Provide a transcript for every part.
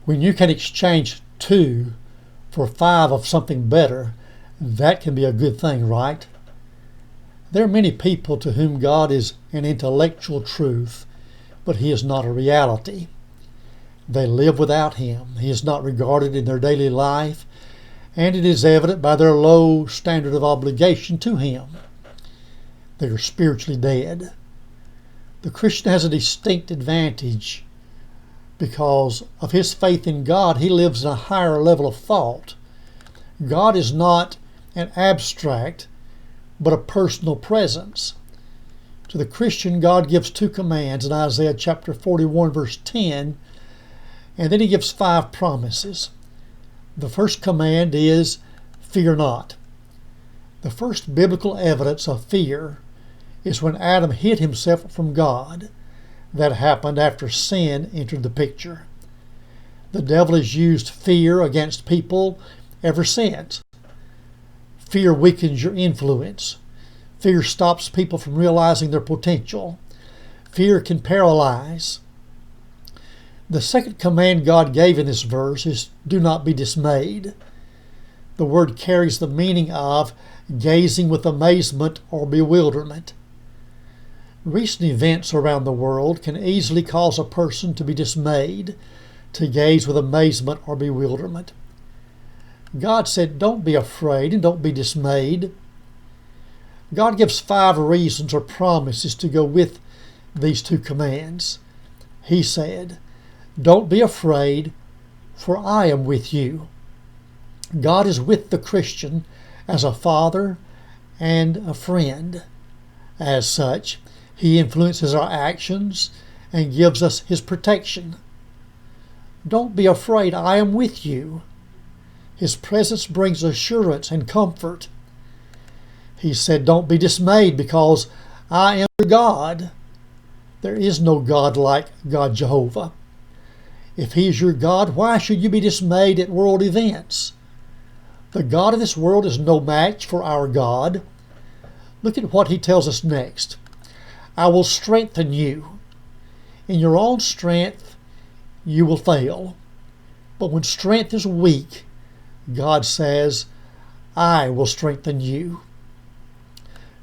When you can exchange 2 for 5 of something better, that can be a good thing, right? There are many people to whom God is an intellectual truth, but He is not a reality. They live without Him. He is not regarded in their daily life, and it is evident by their low standard of obligation to Him. They are spiritually dead. The Christian has a distinct advantage. Because of his faith in God, he lives in a higher level of thought. God is not an abstract, but a personal presence. To the Christian, God gives 2 commands in Isaiah chapter 41, verse 10, and then He gives 5 promises. The first command is, fear not. The first biblical evidence of fear is when Adam hid himself from God. That happened after sin entered the picture. The devil has used fear against people ever since. Fear weakens your influence. Fear stops people from realizing their potential. Fear can paralyze. The second command God gave in this verse is, do not be dismayed. The word carries the meaning of gazing with amazement or bewilderment. Recent events around the world can easily cause a person to be dismayed, to gaze with amazement or bewilderment. God said, don't be afraid and don't be dismayed. God gives 5 reasons or promises to go with these 2 commands. He said, don't be afraid, for I am with you. God is with the Christian as a father and a friend. As such, He influences our actions and gives us His protection. Don't be afraid, I am with you. His presence brings assurance and comfort. He said, don't be dismayed because I am your God. There is no God like God Jehovah. If He is your God, why should you be dismayed at world events? The God of this world is no match for our God. Look at what He tells us next. I will strengthen you. In your own strength, you will fail. But when strength is weak, God says, I will strengthen you.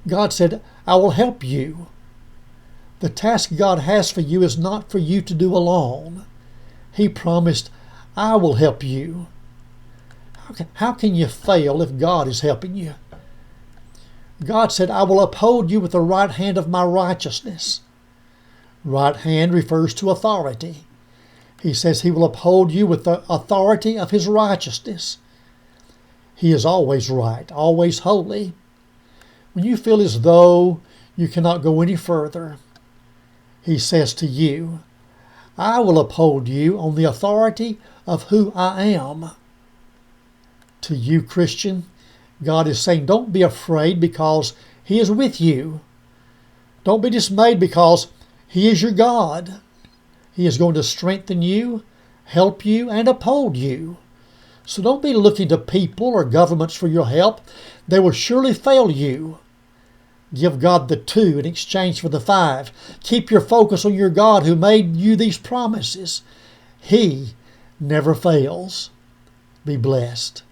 God said, I will help you. The task God has for you is not for you to do alone. He promised, I will help you. How can you fail if God is helping you? God said, I will uphold you with the right hand of my righteousness. Right hand refers to authority. He says He will uphold you with the authority of His righteousness. He is always right, always holy. When you feel as though you cannot go any further, He says to you, I will uphold you on the authority of who I am. To you, Christian, God is saying, don't be afraid because He is with you. Don't be dismayed because He is your God. He is going to strengthen you, help you, and uphold you. So don't be looking to people or governments for your help. They will surely fail you. Give God the 2 in exchange for the 5. Keep your focus on your God who made you these promises. He never fails. Be blessed.